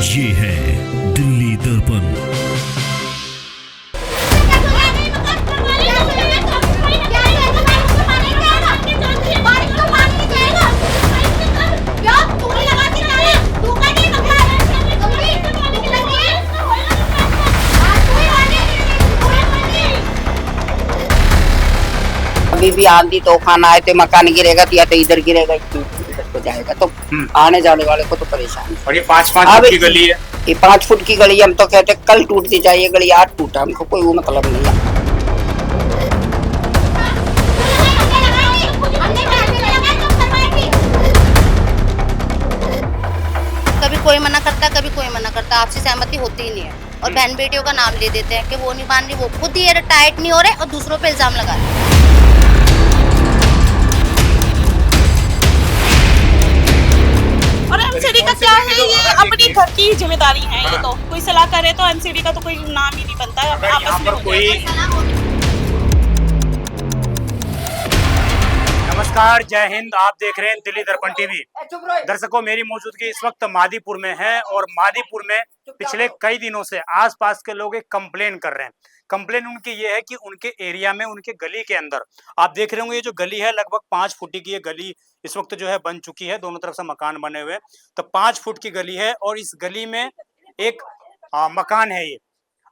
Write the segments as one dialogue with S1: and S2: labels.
S1: ये है दिल्ली दर्पण।
S2: अभी भी आंधी तूफान आए तो मकान गिरेगा तो या तो इधर गिरेगा इधर को जाएगा तो आने जाने वाले को तो परेशानी।
S3: और ये 5-5 फुट की गली है।
S2: ये 5 फुट की गली हम तो कहते कल टूटती चाहिए गली, आज टूटा, हमको कोई वो मतलब नहीं है।
S4: कभी कोई मना करता, कभी कोई मना करता, आपसी सहमति होती ही नहीं है। और बहन बेटियों का नाम ले देते हैं कि वो नहीं बांध रही, वो खुद ही टाइट नहीं हो रहे और दूसरों पे इल्जाम लगा रहे हैं।
S5: और एमसीडी का क्या है, ये अपनी घर की जिम्मेदारी है। ये तो कोई सलाह करे तो एमसीडी का तो कोई नाम ही नहीं बनता है।
S3: अगर यहाँ पर कोई नमस्कार, जय हिंद। आप देख रहे हैं दिल्ली दर्पण टीवी। दर्शकों, मेरी मौजूदगी इस वक्त मादीपुर में है और मादीपुर में पिछले कई दिनों से आसपास के लोग एक कंप्लेन कर रहे हैं। कंप्लेन उनकी ये है कि उनके एरिया में, उनके गली के अंदर, आप देख रहे होंगे ये जो गली है लगभग 5 फुट की ये गली इस वक्त जो है बन चुकी है। दोनों तरफ से मकान बने हुए, तो 5 फुट की गली है और इस गली में एक मकान है। ये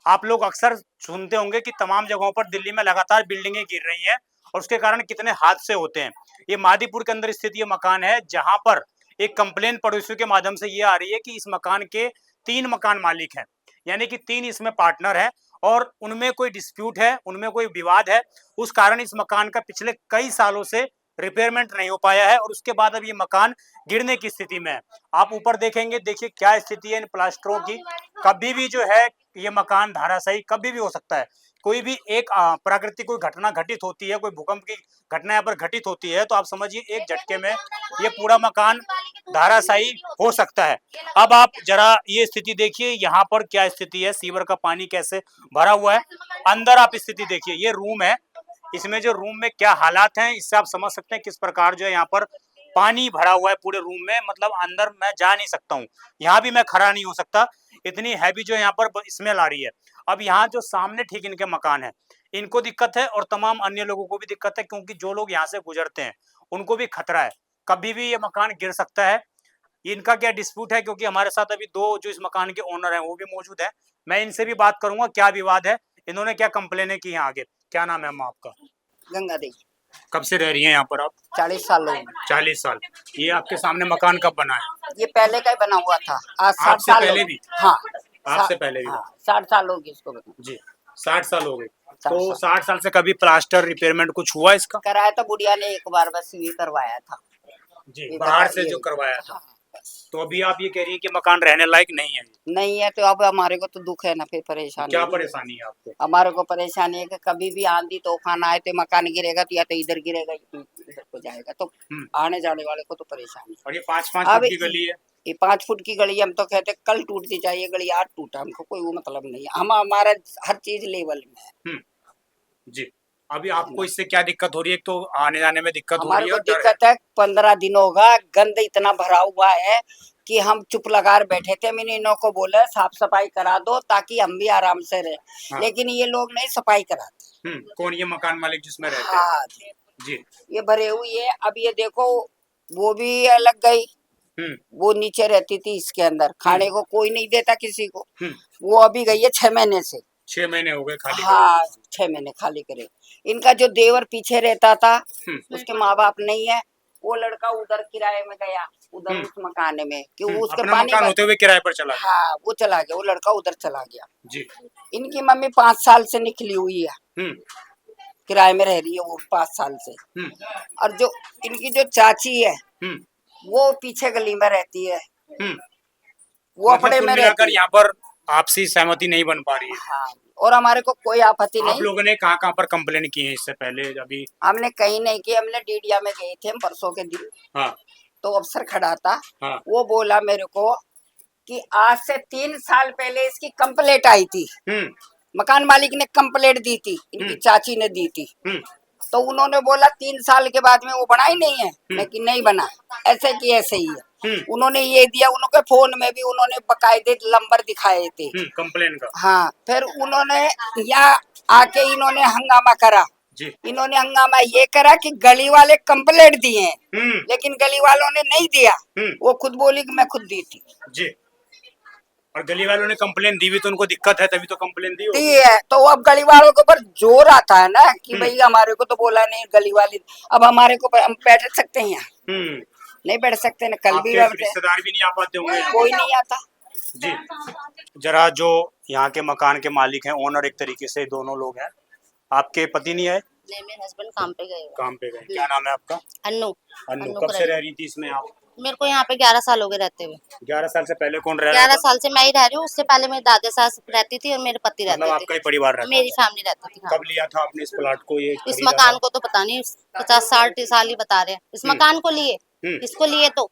S3: आप लोग अक्सर सुनते होंगे कि तमाम जगहों पर दिल्ली में लगातार बिल्डिंगें गिर रही हैं और उसके कारण कितने हादसे होते हैं। ये मादीपुर के अंदर स्थित ये मकान है जहां पर एक कंप्लेन पड़ोसियों के माध्यम से ये आ रही है कि इस मकान के 3 मकान मालिक हैं, यानी कि 3 इसमें पार्टनर है और उनमें कोई डिस्प्यूट है, उनमें कोई विवाद है। उस कारण इस मकान का पिछले कई सालों से रिपेयरमेंट नहीं हो पाया है और उसके बाद अब ये मकान गिरने की स्थिति में है। आप ऊपर देखेंगे, देखिए क्या स्थिति है इन प्लास्टरों की। कभी भी जो है ये मकान धराशायी कभी भी हो सकता है। कोई भी एक प्राकृतिक कोई घटना घटित होती है, कोई भूकंप की घटना यहाँ पर घटित होती है तो आप समझिए एक झटके में ये पूरा मकान धराशायी हो सकता है। अब आप जरा ये स्थिति देखिए, यहाँ पर क्या स्थिति है, सीवर का पानी कैसे भरा हुआ है। अंदर आप स्थिति देखिए, ये रूम है, इसमें जो रूम में क्या हालात हैं इससे आप समझ सकते हैं किस प्रकार जो है यहाँ पर पानी भरा हुआ है पूरे रूम में। मतलब अंदर मैं जा नहीं सकता हूँ, यहाँ भी मैं खड़ा नहीं हो सकता, इतनी हैवी जो यहाँ पर स्मेल आ रही है। अब यहाँ जो सामने ठीक इनके मकान है, इनको दिक्कत है और तमाम अन्य लोगों को भी दिक्कत है, क्योंकि जो लोग यहाँ से गुजरते हैं उनको भी खतरा है, कभी भी ये मकान गिर सकता है। इनका क्या डिस्प्यूट है, क्योंकि हमारे साथ अभी 2 जो इस मकान के ओनर हैं वो भी मौजूद है। मैं इनसे भी बात करूंगा क्या विवाद है, इन्होंने क्या कंप्लेने की है आगे। क्या नाम है अम्मा आपका?
S2: गंगा देवी।
S3: कब से रह रही हैं यहाँ पर आप?
S2: 40 साल हो गए।
S3: 40 साल। ये आपके सामने मकान कब बना है?
S2: ये पहले का ही बना हुआ था, आज 60
S3: आपसे
S2: साल
S3: पहले
S2: हो
S3: भी?
S2: गए। हाँ,
S3: आपसे पहले भी?
S2: 60 साल हो गए इसको बना।
S3: जी, 60 साल हो गए।
S2: 60
S3: तो
S2: साल।
S3: 60 साल से कभी प्लास्टर रिपेयरमेंट कुछ हुआ इसका?
S2: कराया था बुढ़िया ने एक बार, बस ये करवाया था
S3: जी, बाहर से जो करवाया था। तो अभी आप ये कह रही है कि मकान रहने लायक नहीं है?
S2: नहीं है तो अब हमारे को तो दुख है ना, फिर परेशानी।
S3: क्या परेशानी है आपको?
S2: हमारे को परेशानी है कि कभी भी आंधी तूफान आए तो मकान गिरेगा तो या तो इधर गिरेगा इधर को जाएगा तो आने जाने वाले को तो परेशानी।
S3: और ये 5-5 फुट की गली है।
S2: ये 5 फुट की गली हम तो कहते कल टूटती चाहिए गली, आज टूटा, हमको कोई वो मतलब नहीं है। हम हमारा हर चीज लेवल में है।
S3: जी, अभी आपको इससे क्या दिक्कत हो रही है? एक तो आने जाने में दिक्कत हो
S2: हमारे
S3: रही
S2: को
S3: है और
S2: दिक्कत है, 15 दिन होगा, गंद इतना भरा हुआ है कि हम चुप लगा बैठे थे। मैंने इन्हों को बोला साफ सफाई करा दो ताकि हम भी आराम से रहे।
S3: हाँ।
S2: लेकिन ये लोग नहीं सफाई कराते।
S3: कौन? ये मकान मालिक जिसमें रहते
S2: हाँ
S3: हैं? जी,
S2: ये भरे हुई है। अब ये देखो वो भी अलग गई, वो नीचे रहती थी इसके अंदर, खाने को कोई नहीं देता किसी को। वो अभी गई है 6 महीने से।
S3: 6 महीने हो गए खाली?
S2: हाँ 6 महीने खाली करे। इनका जो देवर पीछे रहता था, उसके माँ बाप नहीं है, वो लड़का उधर किराए में गया, उधर उस मकान में कि वो उसके
S3: अपना मकान होते हुए किराए पर चला गया।
S2: हाँ वो चला गया, वो लड़का उधर चला गया।
S3: जी,
S2: इनकी मम्मी 5 साल से निकली हुई है, किराए में रह रही है वो 5 साल से। और जो इनकी जो चाची है वो पीछे गली में रहती है, वो अपने में रहती है।
S3: यहाँ पर आपसी सहमति नहीं बन पा रही है।
S2: हाँ, और हमारे को कोई आपत्ति नहीं।
S3: आप लोगों ने कहाँ पर कंप्लेन की है इससे पहले? अभी
S2: हमने कहीं नहीं की, हमने डीडिया में गए थे हम परसों के दिन।
S3: हाँ,
S2: तो अफसर खड़ा था।
S3: हाँ,
S2: वो बोला मेरे को कि आज से 3 साल पहले इसकी कंप्लेंट आई थी, मकान मालिक ने कंप्लेंट दी थी, इनकी चाची ने दी थी। तो उन्होंने बोला 3 साल के बाद में वो बना ही नहीं है। मैं कि नहीं बना, ऐसे की ऐसे ही है। उन्होंने ये दिया, उनके फोन में भी उन्होंने बकायदे नंबर दिखाए थे
S3: कंप्लेन का।
S2: हाँ, फिर उन्होंने यहाँ आके इन्होंने हंगामा करा
S3: जी।
S2: इन्होंने हंगामा ये करा कि गली वाले कंप्लेंट दिए हैं, लेकिन गली वालों ने नहीं दिया। वो खुद बोली कि मैं खुद दी थी
S3: जी। और गली वालों ने कंप्लेन दी भी तो उनको दिक्कत है, तभी तो कंप्लेन दी होगी।
S2: है। तो अब गली वालों के ऊपर जोर आता है ना कि भाई हमारे को तो बोला नहीं गली वाली, अब हमारे को हम बैठ सकते हैं यहाँ? नहीं बैठ सकते ना, कल भी
S3: आपके रिश्तेदार भी नहीं आ पाते होंगे?
S2: कोई नहीं आता
S3: जी। जरा जो यहाँ के मकान के मालिक हैं, ओनर एक तरीके से दोनों लोग हैं, आपके पति नहीं आए?
S4: नहीं, मेरे हस्बैंड काम पे गए हुए।
S3: काम पे गए। क्या नाम है आपका?
S4: अन्नू।
S3: अन्नू। कब से रह रही थी इसमें आप?
S4: मेरे को यहाँ पे 11 साल हो गए रहते हुए।
S3: 11 साल से पहले कौन रह रहा
S4: 11
S3: था?
S4: साल से मैं ही रह रही हूँ, उससे पहले मेरी दादी सास रहती थी और मेरे पति
S3: मतलब
S4: रहते
S3: आपका
S4: थे।
S3: ही परिवार रहता
S4: मेरी
S3: था?
S4: फैमिली रहती थी। हाँ।
S3: कब लिया था आपने इस प्लॉट को? ये
S4: इस
S3: खरीदा
S4: मकान
S3: था?
S4: को तो पता नहीं, 50-60 साल ही बता रहे हैं। इस मकान को लिए, इसको लिए तो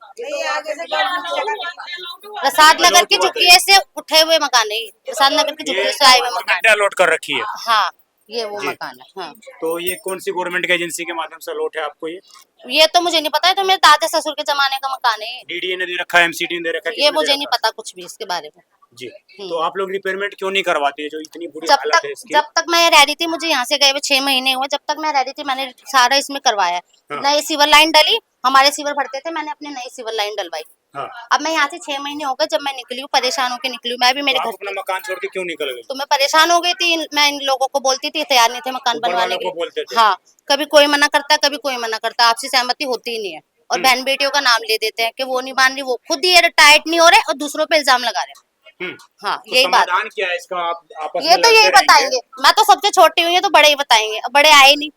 S4: प्रसाद नगर की झुग्गियों से उठे हुए मकान है, प्रसाद नगर की झुग्गियों से आए हुए मकान।
S3: गवर्नमेंट ने अलॉट कर रखी है।
S4: हाँ, ये वो
S3: जी।
S4: मकान है। हाँ।
S3: तो ये कौन सी गवर्नमेंट की एजेंसी के माध्यम से अलॉट है आपको?
S4: ये तो मुझे नहीं पता है, तो मेरे दादा ससुर के जमाने का मकान है।
S3: डीडीए ने दे रखा है, एमसीडी ने दे रखा है?
S4: ये
S3: किसने दे
S4: मुझे नहीं
S3: रखा
S4: पता कुछ भी इसके बारे में।
S3: है? जी। तो आप लोग रिपेयरमेंट क्यों नहीं करवाते, जो इतनी बुरी
S4: जब
S3: हालत
S4: तक
S3: है इसकी?
S4: जब तक मैं रह रही थी, मुझे यहाँ से गए हुए 6 महीने हुए, जब तक मैं रह रही थी मैंने सारा इसमें करवाया।
S3: हाँ।
S4: नई सीवर लाइन डली, हमारे सीवर भरते थे, मैंने अपनी नई सीवर लाइन डलवाई।
S3: हाँ।
S4: अब मैं यहाँ से 6 महीने हो गए, जब मैं निकली हूँ परेशान होकर निकली हूँ। मैं भी मेरे
S3: तो
S4: घर
S3: आप अपना मकान छोड़ के क्यों निकल गए?
S4: तो मैं परेशान हो गई थी। मैं इन लोगों को बोलती थी, तैयार नहीं थे मकान
S3: ऊपर
S4: बनवाने
S3: वालों
S4: के
S3: को
S4: लिए।
S3: बोलते थे?
S4: हाँ, कभी कोई मना करता, कभी कोई मना करता, आपसी सहमति होती ही नहीं है। और बहन बेटियों का नाम ले देते हैं कि वो नहीं मान रही, वो खुद ही टाइट नहीं हो रहे और दूसरों पे इल्जाम लगा रहे हैं। हाँ,
S3: तो
S4: यही बात।
S3: समाधान क्या है इसका? आप आपस
S4: ये
S3: में
S4: तो
S3: लड़ते
S4: यही
S3: रहेंगे?
S4: बताएंगे। मैं तो सबसे छोटी हूँ, ये तो बड़े ही बताएंगे। अब बड़े आए नहीं,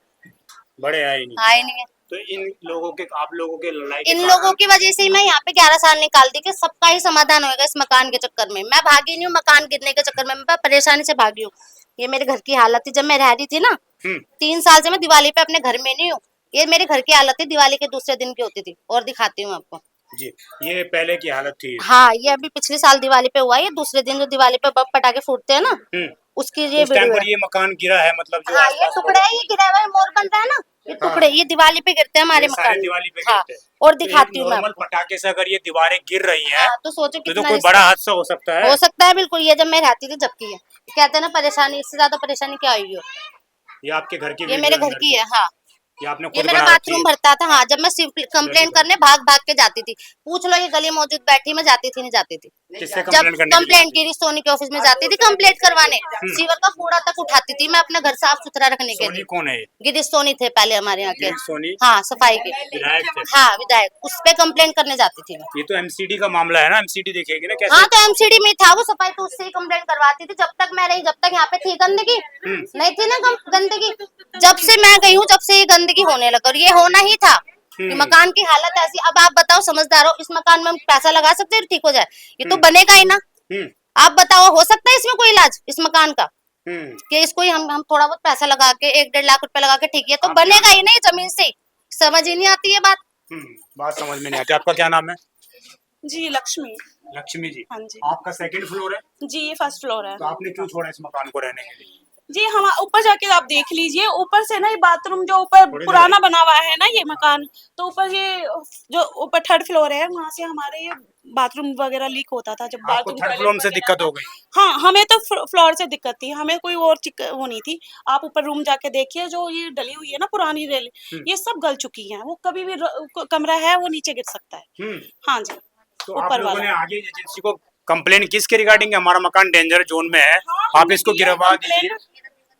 S3: बड़े आए नहीं।
S4: आए नहीं है।
S3: तो इन लोगों के, आप लोगों के लड़ाई के
S4: इन
S3: कारण-
S4: लोगों की वजह से ही मैं यहाँ पे 11 साल निकाल दी कि सबका ही समाधान होएगा इस मकान के चक्कर में। मैं भागी नहीं हूँ मकान गिरने के चक्कर में, मैं परेशानी से भागी हूँ। ये मेरे घर की हालत थी जब मैं रह रही थी ना। 3 साल से मैं दिवाली पे अपने घर में नहीं हूँ। ये मेरे घर की हालत थी, दिवाली के दूसरे दिन की होती थी। और दिखाती हूँ आपको।
S3: जी, ये पहले की हालत थी।
S4: हाँ, ये अभी पिछले साल दिवाली पे हुआ। ये दूसरे दिन जो दिवाली पे बम पटाखे फूटते हैं ना, उसकी ये
S3: उस टाइम
S4: वीडियो
S3: पर
S4: है।
S3: ये मकान गिरा है, मतलब जो
S4: हाँ, ये
S3: आसपास
S4: टुकड़े है, ये गिरा हुआ है, मोर बन रहा है ना, ये टुकड़े, ये दिवाली पे गिरते हैं हमारे
S3: ये सारे
S4: मकान में।
S3: दिवाली पे
S4: हाँ,
S3: गिरते हैं।
S4: और
S3: तो
S4: दिखाती
S3: एक
S4: हूँ मैं
S3: नॉर्मल
S4: आपको।
S3: पटाखे से अगर ये दीवारें गिर रही हैं,
S4: हाँ, तो सोचो
S3: तो
S4: कितना
S3: कोई बड़ा हादसा हो सकता है।
S4: हो सकता है, बिल्कुल। ये जब मैं रहती थी जब की है। कहते हैं ना परेशानी, इससे ज्यादा परेशानी क्या हुई हो।
S3: ये आपके घर की
S4: ये
S3: वीडियो
S4: मेरे
S3: है
S4: घर
S3: अंदर
S4: की है। हाँ,
S3: ये आपने
S4: ये
S3: खुद
S4: मेरा
S3: बना रखी
S4: बाथरूम
S3: है?
S4: भरता था। हाँ, जब मैं कंप्लेंट करने भाग भाग के जाती थी। पूछ लो, ये गली मौजूद बैठी, मैं जाती थी नहीं जाती थी।
S3: किससे
S4: जब
S3: कंप्लेंट करने के लिए?
S4: कंप्लेंट की सोनी के ऑफिस में जाती थी कंप्लेंट करवाने। सीवर का कूड़ा तक उठाती थी मैं अपना घर साफ सुथरा रखने के
S3: सोनी
S4: लिए।
S3: कौन है ये?
S4: गिरीश सोनी थे पहले हमारे यहाँ के।
S3: गिरीश सोनी?
S4: हाँ, सफाई के
S3: विधायक थे?
S4: हाँ, विधायक। उस पे कंप्लेंट करने जाती थी मैं।
S3: ये तो एमसीडी का मामला है ना, एमसीडी देखेगी ना कैसे।
S4: हाँ, तो एमसीडी में था वो, सफाई तो उससे ही कंप्लेंट करवाती थी। जब तक मैं रही, जब तक यहाँ पे थी गंदगी नहीं थी ना, गंदगी। जब से मैं गई हूँ, जब से ये गंदगी होने लगा, और ये होना ही था। ये मकान की हालत ऐसी। अब आप बताओ, समझदार हो, इस मकान में हम पैसा लगा सकते हैं ठीक हो जाए? ये तो बनेगा ही ना। आप बताओ, हो सकता है इसमें कोई इलाज इस मकान का? कि इसको ही हम थोड़ा बहुत पैसा लगा के 1-1.5 लाख रुपए लगा के ठीक है, तो बनेगा ही नहीं जमीन से। समझ ही नहीं आती है बात।
S3: बात समझ में नहीं आती। आपका क्या नाम है?
S5: जी, लक्ष्मी।
S3: लक्ष्मी जी।
S5: हाँ जी।
S3: आपका सेकंड फ्लोर है?
S5: जी, ये फर्स्ट फ्लोर है।
S3: तो आपने क्यों छोड़ा इस मकान को रहने के लिए?
S5: जी, हम ऊपर जाके आप देख लीजिए। ऊपर से ना ये बाथरूम जो ऊपर पुराना बना हुआ है ना ये मकान, तो ऊपर ये जो ऊपर 3rd फ्लोर है, वहाँ से हमारे ये बाथरूम वगैरह लीक होता था। जब
S3: आपको
S5: बाथरूम
S3: 3rd फ्लोर से दिक्कत हो गई?
S5: हाँ, हमें तो फ्लोर से दिक्कत थी, हमें कोई और वो नहीं थी। आप ऊपर रूम जाके देखिए, जो ये डली हुई है ना पुरानी रेल, ये सब गल चुकी है। वो कभी भी कमरा है वो नीचे गिर सकता है। हाँ जी।
S3: तो आप लोगों ने आगे एजेंसी को कंप्लेन किसके रिगार्डिंग? हमारा मकान डेंजर जोन में है, आप इसको गिरवा दीजिए।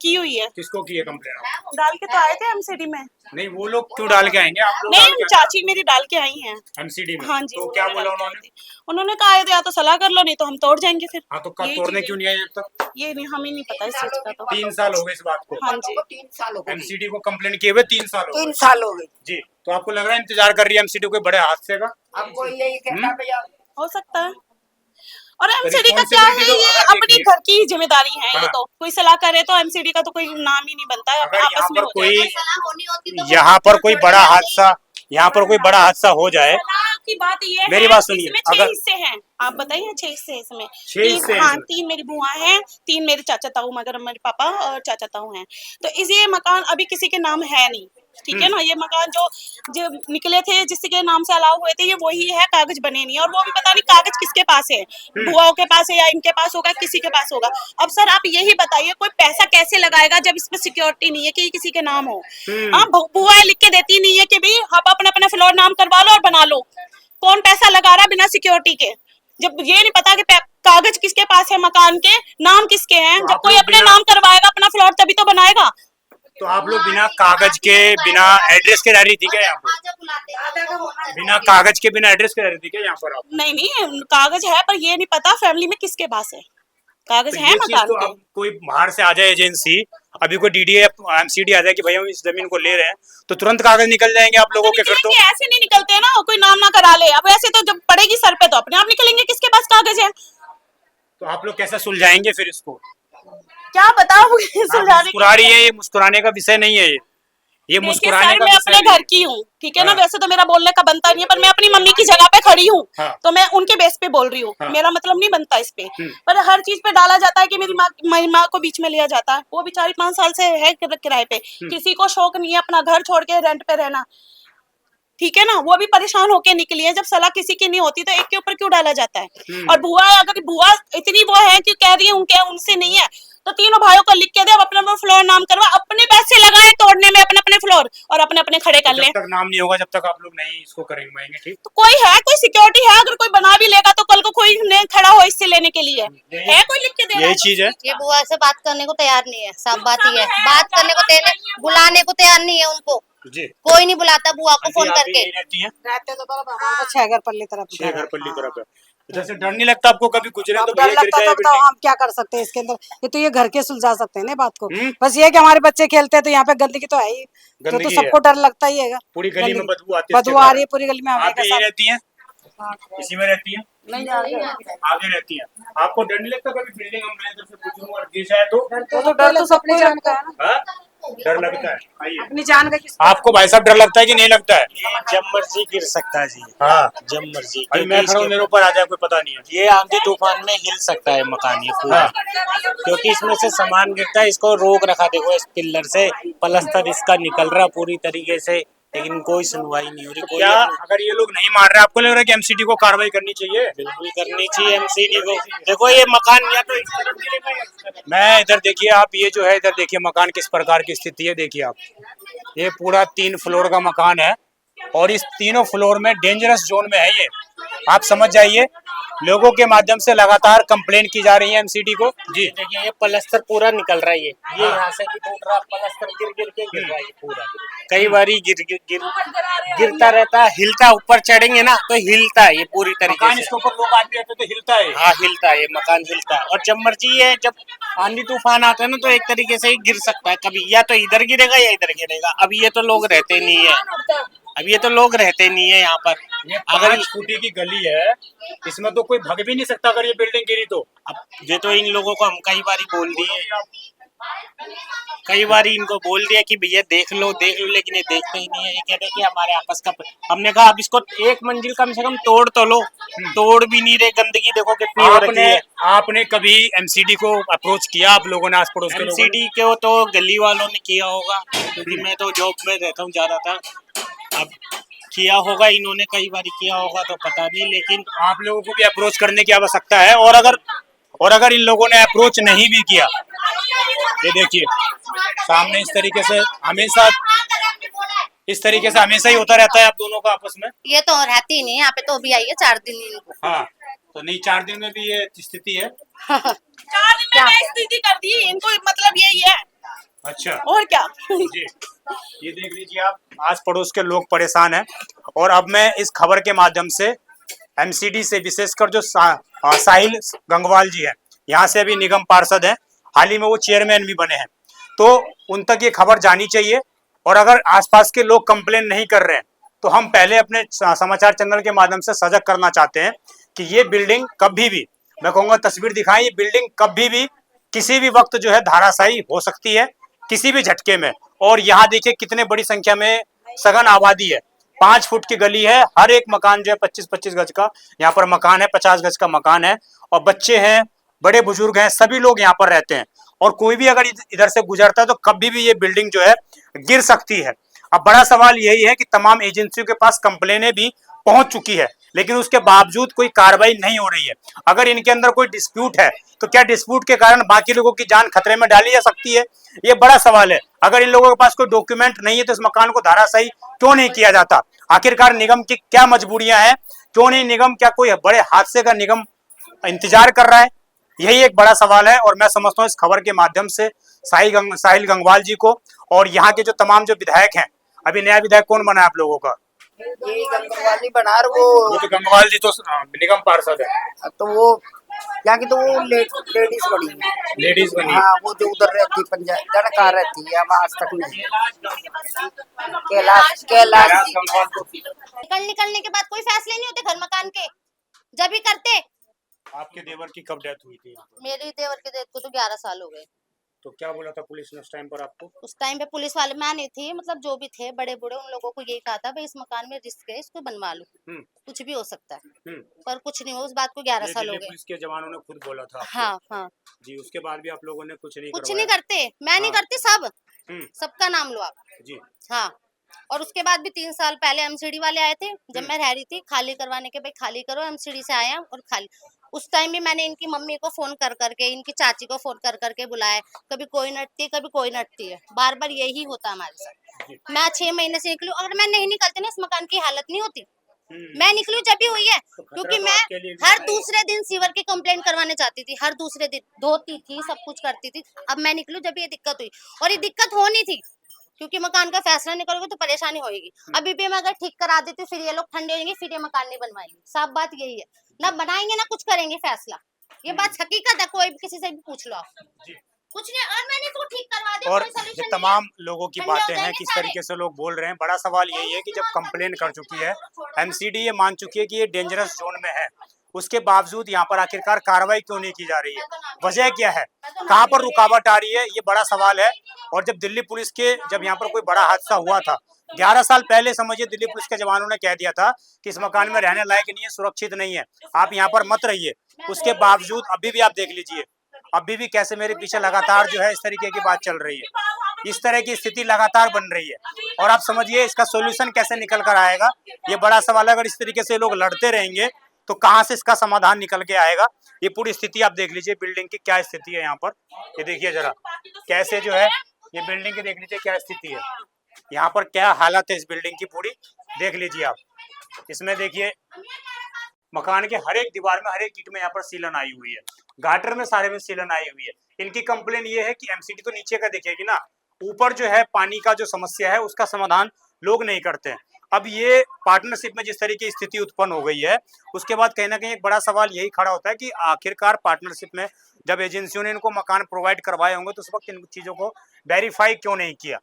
S5: की हुई है।
S3: किसको की है कंप्लेन?
S5: डाल के तो आए थे एमसीडी में।
S3: नहीं, वो लोग क्यों डाल के आएंगे? आप लोग
S5: नहीं, चाची मेरी डाल के आई हैं
S3: एमसीडी में।
S5: हाँ जी।
S3: तो क्या बोला उन्होंने?
S5: उन्होंने कहा या तो सलाह कर लो, नहीं तो हम तोड़ जाएंगे फिर।
S3: हाँ, तो कब तोड़ने क्यों नहीं आए अब तक?
S5: ये नहीं, हमें नहीं पता इस चीज का। तो
S3: 3 साल हो गए इस बात को।
S5: हाँ जी।
S2: 3 साल हो गए।
S3: एमसीडी को कंप्लेन किए हुए 3 साल हो गए।
S2: 3 साल हो गए।
S3: जी, तो आपको लग रहा है इंतजार कर रही है एमसीडी कोई बड़े हादसे का?
S2: अब कोई यही कहता है भैया
S5: हो सकता है। और एमसीडी का क्या
S3: responsibility
S5: है,
S3: तो
S5: ये
S3: अगर
S5: अपनी
S3: देखिए-
S5: घर की जिम्मेदारी है। ये
S3: हाँ।
S5: तो कोई सलाह करे तो एमसीडी का तो कोई नाम ही नहीं बनता है।
S3: अगर यहाँ
S5: आपस में
S3: पर
S5: हो
S3: कोई
S5: जाएगा।
S4: सलाह होनी होती तो वो
S3: यहाँ पर
S4: बात
S3: कोई
S4: थोड़ी
S3: बड़ा
S4: ना
S3: हादसा, यहाँ पर कोई बड़ा हादसा हो जाए,
S5: की बात ये
S3: मेरी
S5: है,
S3: बात सुनिए,
S5: इसमें
S3: अगर
S5: 6 हिस्से हैं, आप बताइए 6 हिस्से हैं इसमें।
S3: 6 हिस्से हैं
S5: हाँ,
S3: इसमें।
S5: 3 मेरी बुआ हैं, 3 मेरे चाचा ताऊ मगर मेरे पापा और चाचा ताऊ हैं। तो इस ये मकान अभी किसी के नाम है नहीं, ठीक है ना। ये मकान जो निकले थे जिसके नाम से अलाउ हुए थे ये वही है, कागज बने नहीं, और वो भी पता नहीं कागज किसके पास है, बुआओं के पास है या इनके पास होगा, किसी के पास होगा। अब सर आप यही बताइए कोई पैसा कैसे लगाएगा जब इसमें सिक्योरिटी नहीं है कि ये किसी के नाम हो। हाँ, बुआ लिख के देती नहीं है कि भाई आप अपना अपना फ्लोर नाम करवा लो और बना लो। कौन पैसा लगा रहा बिना सिक्योरिटी के, जब ये नहीं पता कि कागज किसके पास है, मकान के नाम किसके हैं।
S3: तो
S5: जब
S3: आप
S5: कोई
S3: लोग
S5: अपने
S3: बिना-
S5: नाम करवाएगा अपना फ्लोर तभी तो बनाएगा।
S3: तो आप लोग बिना कागज के, बिना एड्रेस के रह रही थी क्या यहाँ पर? बिना कागज के, बिना एड्रेस के रह रही थी क्या यहाँ पर आप?
S5: नहीं कागज है पर ये नहीं पता फैमिली में किसके पास है, कागज
S3: तो
S5: है
S3: ये चीज
S5: मकान
S3: तो
S5: के।
S3: अब कोई बाहर से आ जाए एजेंसी, अभी कोई डीडीए एमसीडी आ जाए कि भैया हम इस जमीन को ले रहे हैं, तो तुरंत कागज निकल जाएंगे आप लोगों के फिर तो।
S5: ऐसे नहीं निकलते ना, कोई नाम ना करा ले। अब ऐसे तो जब पड़ेगी सर पे तो अपने आप निकलेंगे किसके पास कागज है।
S3: तो आप लोग कैसे सुलझाएंगे फिर इसको?
S5: क्या बताओ
S3: आप
S5: सुलझाने
S3: मुस्कुरा रही है, ये मुस्कुराने का विषय नहीं है ये
S5: देखिए
S3: मुस्कुराने
S5: सर
S3: का
S5: मैं
S3: विषय
S5: अपने
S3: नहीं
S5: घर
S3: है।
S5: की हूँ, ठीक है ना।
S3: हाँ।
S5: वैसे तो मेरा बोलने का बनता नहीं है पर मैं अपनी मम्मी की जगह पे खड़ी हूँ,
S3: हाँ।
S5: तो मैं उनके बेस पे बोल रही हूँ।
S3: हाँ।
S5: मेरा मतलब नहीं बनता इस पे, पर हर चीज पे डाला जाता है कि मेरी माँ को बीच में लिया जाता है। वो बेचारी 5 साल से है किराए पे, किसी को शौक नहीं है अपना घर छोड़ के रेंट पे रहना, ठीक है ना। वो भी परेशान होके निकली है, जब सलाह किसी की नहीं होती तो एक के ऊपर क्यों डाला जाता है। और बुआ अगर बुआ इतनी वो है कि कह रही है उनसे नहीं है, तो तीनों भाइयों को लिख के दे, अपना अपना फ्लोर नाम करवा, अपने पैसे लगाए तोड़ने में अपने अपने फ्लोर और अपने अपने खड़े कर ले।
S3: जब तक नाम नहीं होगा जब तक आप लोग नहीं इसको करेंगे, ठीक?
S5: तो कोई है, कोई सिक्योरिटी है, अगर कोई बना भी लेगा तो कल को कोई नहीं खड़ा हो इससे लेने के लिए, है कोई लिख के दे रहा
S3: यही
S5: है?
S3: चीज है।
S4: ये बुआ से बात करने को तैयार नहीं है, साफ बात ही है। बात करने को बुलाने को तैयार नहीं है उनको,
S3: जी
S4: कोई नहीं बुलाता बुआ को फोन
S3: आप भी
S4: करके।
S3: यहीं रहती हैं?
S6: रहते तो हमारा तो छहगरपल्ली तरफ
S3: छह घर पल्ली तरफ है। जैसे डर नहीं लगता आपको कभी गुजरे तो
S6: अब डर
S3: भैया गिर
S6: लगता
S3: जाए
S6: तो
S3: बिल्डिंग?
S6: हम क्या कर सकते हैं इसके अंदर। ये तो ये घर के सुलझा सकते हैं ना बात को।
S3: हम्म।
S6: बस ये है कि हमारे बच्चे खेलते हैं तो यहाँ पे गंदगी तो है ही, तो
S3: गंदगी
S6: सबको डर लगता ही है।
S3: पूरी गली में बदबू आती
S6: बदबू आ रही है पूरी गली में
S3: आप भी
S6: हमारे
S3: यहीं
S6: साथ।
S3: रहती हैं? इसी में रहती हैं?
S6: नहीं
S3: आगे रहती हैं। आपको डर नहीं लगता कभी बिल्डिंग हम मैं इधर से पूछूं और गिर जाए तो?
S6: तो डर तो सबको लगता है ना,
S3: हाँ? डर लगता है। आइए,
S6: अपनी जान का किसको।
S3: आपको भाई साहब डर लगता है कि नहीं लगता है?
S7: जब मर्जी गिर सकता है जी,
S3: हाँ,
S7: जब मर्जी।
S3: अभी मैं खड़ा हूँ मेरे ऊपर आ जाए कोई पता नहीं है।
S7: ये आंधी तूफान में हिल सकता है मकान ये पूरा, क्योंकि इसमें से सामान गिरता है। इसको रोक रखा देखो इस पिलर से, प्लास्टर इसका निकल रहा पूरी तरीके से, लेकिन कोई सुनवाई नहीं हो रही। कोई
S3: क्या अगर ये लोग नहीं मान रहे आपको लग रहा है कि एमसीडी को कार्रवाई करनी चाहिए?
S7: बिल्कुल करनी चाहिए एमसीडी को। देखो ये मकान या तो इस तरफ गिरेगा या इस तरफ।
S3: मैं इधर देखिए आप, ये जो है इधर देखिए मकान किस प्रकार की स्थिति है। देखिए आप, ये पूरा 3 फ्लोर का मकान है और इस तीनों फ्लोर में डेंजरस जोन में है ये। आप समझ जाइए, लोगों के माध्यम से लगातार कंप्लेन की जा रही है एमसीडी को। जी
S7: देखिए ये प्लास्टर पूरा निकल रहा है, ये यहाँ से भी टूट रहा, प्लास्टर गिर गिर के गिर रहा है ये पूरा। कई बारी गिरता रहता है, हिलता, ऊपर चढ़ेंगे ना तो हिलता है ये पूरी तरीके
S3: मकान
S7: से।
S3: इसके ऊपर लोग आते रहते तो हिलता है।
S7: हाँ हिलता है, ये मकान हिलता है। और जब मर्जी है, जब आंधी तूफान आता है ना तो एक तरीके से ही गिर सकता है, कभी या तो इधर गिरेगा या इधर गिरेगा। अब ये तो लोग रहते नहीं है, अब ये तो लोग रहते नहीं है यहाँ पर।
S3: ये
S7: अगर
S3: 5 फुटी की गली है, इसमें तो कोई भग भी नहीं सकता अगर ये बिल्डिंग गिरी तो।
S7: अब ये तो इन लोगों को हम कई बारी बोल दिए, कई बारी इनको बोल दिया कि भैया देख लो, लेकिन ये देखते ही नहीं है। ये कहते हैं कि हमारे आपस का। हमने कहा अब इसको 1 मंजिल कम से कम तोड़ तो लो, तोड़ भी नहीं रहे। गंदगी देखो कितनी हो रखी है।
S3: आपने कभी एमसीडी को अप्रोच किया आप लोगों ने, आस पड़ोस के लोगों ने?
S7: एमसीडी को तो गली वालों ने किया होगा, क्योंकि मैं तो जॉब में रहता हूँ ज्यादातर। अब किया होगा इन्होंने, कई बार किया होगा तो पता नहीं, लेकिन
S3: आप लोगों को भी अप्रोच करने की आवश्यकता है। और अगर इन लोगों ने अप्रोच नहीं भी किया, ये देखिए सामने इस तरीके से हमेशा ही होता रहता है आप दोनों का आपस में।
S4: ये तो रहती नहीं है यहाँ पे, तो अभी आई है 4 दिन इनको।
S3: हाँ, तो नहीं 4 दिन में भी ये स्थिति है।
S5: 4 दिन में स्थिति कर दी इनको, मतलब यही है।
S3: अच्छा,
S5: और क्या।
S3: जी ये देख लीजिए आप, आस पड़ोस के लोग परेशान हैं। और अब मैं इस खबर के माध्यम से एमसीडी से, विशेषकर जो साहिल गंगवाल जी हैं, यहाँ से अभी निगम पार्षद हैं, हाल ही में वो चेयरमैन भी बने हैं, तो उन तक ये खबर जानी चाहिए। और अगर आसपास के लोग कंप्लेन नहीं कर रहे हैं तो हम पहले अपने समाचार चैनल के माध्यम से सजग करना चाहते हैं कि ये बिल्डिंग कभी भी, मैं कहूँगा तस्वीर दिखाएं, ये बिल्डिंग कभी भी किसी भी वक्त जो है धाराशायी हो सकती है, किसी भी झटके में। और यहाँ देखिए कितने बड़ी संख्या में सघन आबादी है, 5 फुट की गली है, हर एक मकान जो है 25-25 गज का यहाँ पर मकान है, 50 गज का मकान है, और बच्चे हैं, बड़े बुजुर्ग हैं, सभी लोग यहाँ पर रहते हैं। और कोई भी अगर इधर से गुजरता है तो कभी भी ये बिल्डिंग जो है गिर सकती है। अब बड़ा सवाल यही है कि तमाम एजेंसियों के पास कंप्लेनें भी पहुंच चुकी है, लेकिन उसके बावजूद कोई कार्रवाई नहीं हो रही है। अगर इनके अंदर कोई डिस्प्यूट है तो क्या डिस्प्यूट के कारण बाकी लोगों की जान खतरे में डाली जा सकती है? ये बड़ा सवाल है। अगर इन लोगों के पास कोई डॉक्यूमेंट नहीं है तो इस मकान को धराशायी क्यों नहीं किया जाता? आखिरकार निगम की क्या मजबूरियां हैं? क्यों नहीं निगम, क्या कोई बड़े हादसे का निगम इंतजार कर रहा है? यही एक बड़ा सवाल है। और मैं समझता हूँ इस खबर के माध्यम से साहिल गंगवाल जी को और यहाँ के जो तमाम जो विधायक हैं, अभी नया विधायक कौन बना है आप लोगों का?
S2: यही गंगवाल जी बना रहे, वो
S3: तो गंगवाल जी तो निगम पार्षद है,
S2: तो वो यहाँ की तो वो लेडीज बनी है।
S3: लेडीज बनी है।
S2: हाँ, वो जो उधर रहती पंचायत जनकार रहती है, अब आज तक नहीं। कैलाश
S4: निकलने के बाद कोई फैसले नहीं होते घर मकान के, जब भी करते।
S3: आपके देवर की कब डेथ हुई थी यहाँ पर?
S4: मेरी देवर के डेथ को तो 11 साल हो गए।
S3: तो क्या बोला था पुलिस ने उस टाइम पर आपको?
S4: उस टाइम पे पुलिस वाले, मैं नहीं थी, मतलब जो भी थे बड़े बूढ़े, उन लोगों को यही कहा था भाई इस मकान में रिस्क है, इसको बनवा लो, कुछ भी हो सकता है। पर कुछ नहीं हुआ, उस बात को 11 साल हो गए।
S3: पुलिस के जवानों ने खुद बोला था आपको?
S4: हाँ हाँ
S3: जी। उसके बाद भी आप लोगों ने कुछ नहीं
S4: करते, मैं नहीं करती, सबका नाम लो आप
S3: जी।
S4: हाँ। और उसके बाद भी 3 साल पहले एमसीडी वाले आए थे, जब मैं रह रही थी, खाली करवाने के, भाई खाली करो, एमसीडी से आए और खाली। उस टाइम भी मैंने इनकी मम्मी को फोन कर करके, इनकी चाची को फोन कर करके बुलाया, कभी कोई नटती है, कभी कोई नटती है, बार बार यही होता हमारे साथ। मैं 6 महीने से निकली, अगर मैं नहीं निकलती ना इस मकान की हालत नहीं होती। मैं निकली जब भी हुई है, क्योंकि मैं हर दूसरे दिन सीवर की कंप्लेंट करवाने जाती थी, हर दूसरे दिन धोती थी, सब कुछ करती थी। अब मैं निकलूं जब ये दिक्कत हुई, और ये दिक्कत होनी थी क्योंकि मकान का फैसला नहीं करोगे तो परेशानी होगी। अभी भी मैं अगर ठीक करा देती हूँ, फिर ये लोग ठंडे होंगे, फिर ये मकान नहीं बनवाएंगे। साफ बात यही है, ना बनाएंगे ना कुछ करेंगे फैसला। ये बात हकीकत है, कोई भी किसी से भी पूछ लो आप, कुछ नहीं। और मैंने इसको ठीक करवा दिया,
S3: और
S4: कोई सॉल्यूशन
S3: ये
S4: नहीं
S3: तमाम लोगों की
S4: ठंडे हो
S3: बातें हैं,
S4: जाएंगे
S3: किस
S4: सारे।
S3: तरीके से लोग बोल रहे हैं। बड़ा सवाल यही है कि जब कंप्लेन कर चुकी है एमसीडी, ये मान चुकी है कि ये डेंजरस जोन में है, उसके बावजूद यहाँ पर आखिरकार कार्रवाई क्यों नहीं की जा रही है? वजह क्या है? कहाँ पर रुकावट आ रही है? ये बड़ा सवाल है। और जब दिल्ली पुलिस के, जब यहाँ पर कोई बड़ा हादसा हुआ था 11 साल पहले, समझिए दिल्ली पुलिस के जवानों ने कह दिया था कि इस मकान में रहने लायक नहीं है, सुरक्षित नहीं है, आप यहाँ पर मत रहिए। उसके बावजूद अभी भी आप देख लीजिए, अभी भी कैसे मेरे पीछे लगातार जो है इस तरीके की बात चल रही है, इस तरह की स्थिति लगातार बन रही है। और आप समझिए इसका सोल्यूशन कैसे निकल कर आएगा, ये बड़ा सवाल है। अगर इस तरीके से लोग लड़ते रहेंगे तो कहाँ से इसका समाधान निकल के आएगा? ये पूरी स्थिति आप देख लीजिए, बिल्डिंग की क्या स्थिति है यहाँ पर, ये देखिए जरा कैसे जो है ये बिल्डिंग की, देख लीजिए क्या स्थिति है यहाँ पर, क्या हालत है इस बिल्डिंग की पूरी, देख लीजिए आप। इसमें देखिए मकान के हर एक दीवार में, हर एक ईंट में यहाँ पर सीलन आई हुई है, गाटर में सारे में सीलन आई हुई है। इनकी कंप्लेन ये है कि एमसीडी तो नीचे का देखेगी ना, ऊपर जो है पानी का जो समस्या है उसका समाधान लोग नहीं करते हैं। अब ये पार्टनरशिप में जिस तरीके की स्थिति उत्पन्न हो गई है, उसके बाद कहीं ना कहीं एक बड़ा सवाल यही खड़ा होता है कि आखिरकार पार्टनरशिप में जब एजेंसियों ने इनको मकान प्रोवाइड करवाए होंगे तो उस वक्त इन चीज़ों को वेरीफाई क्यों नहीं किया?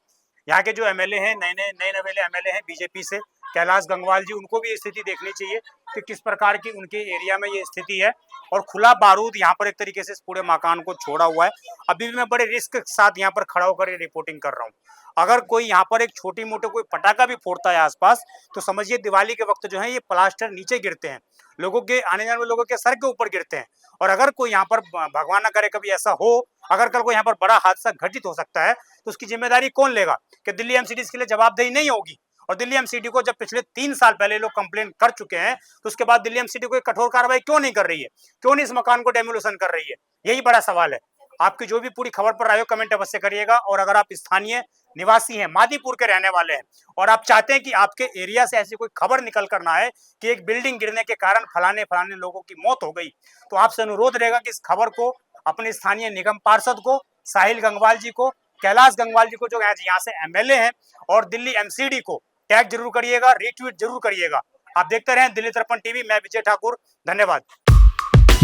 S3: यहाँ के जो एमएलए हैं, नए नवेले एमएलए हैं बीजेपी से, कैलाश गंगवाल जी, उनको भी ये स्थिति देखनी चाहिए कि किस प्रकार की उनके एरिया में ये स्थिति है। और खुला बारूद यहाँ पर एक तरीके से इस पूरे मकान को छोड़ा हुआ है। अभी भी मैं बड़े रिस्क के साथ यहाँ पर खड़ा होकर ये रिपोर्टिंग कर रहा हूँ। अगर कोई यहाँ पर एक छोटी मोटी कोई पटाखा भी फोड़ता है आसपास, तो समझिए दिवाली के वक्त जो है ये प्लास्टर नीचे गिरते हैं, लोगों के आने जाने वाले लोगों के सर के ऊपर गिरते हैं। और अगर कोई यहाँ पर, भगवान न करे कभी ऐसा हो, अगर कल को यहाँ पर बड़ा हादसा घटित हो सकता है तो उसकी जिम्मेदारी कौन लेगा? कि दिल्ली एमसीडी इसके लिए जवाबदेही नहीं होगी। और दिल्ली एमसीडी को जब पिछले 3 साल पहले लोग कंप्लेन कर चुके हैं तो उसके बाद दिल्ली एमसीडी कोई कठोर कार्रवाई क्यों नहीं कर रही है? क्यों नहीं इस मकान को डेमोलिशन कर रही है? यही बड़ा सवाल है। आपकी जो भी पूरी खबर पर आए हो कमेंट अवश्य करिएगा। और अगर आप स्थानीय निवासी हैं, मादीपुर के रहने वाले हैं, और आप चाहते हैं कि आपके एरिया से ऐसी कोई खबर निकल कर ना आए कि एक बिल्डिंग गिरने के कारण फलाने लोगों की मौत हो गई, तो आपसे अनुरोध रहेगा कि इस खबर को अपने स्थानीय निगम पार्षद को, साहिल गंगवाल जी को, कैलाश गंगवाल जी को जो यहाँ से एमएलए हैं, और दिल्ली एमसीडी को टैग जरूर करिएगा, रीट्वीट जरूर करिएगा। आप देखते रहें दिल्ली दर्पण टीवी। मैं विजय ठाकुर, धन्यवाद।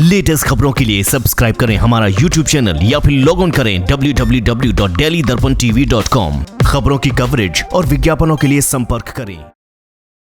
S1: लेटेस्ट खबरों के लिए सब्सक्राइब करें हमारा YouTube चैनल या फिर लॉग ऑन करें www.delhidarpantv.com। खबरों की कवरेज और विज्ञापनों के लिए संपर्क करें।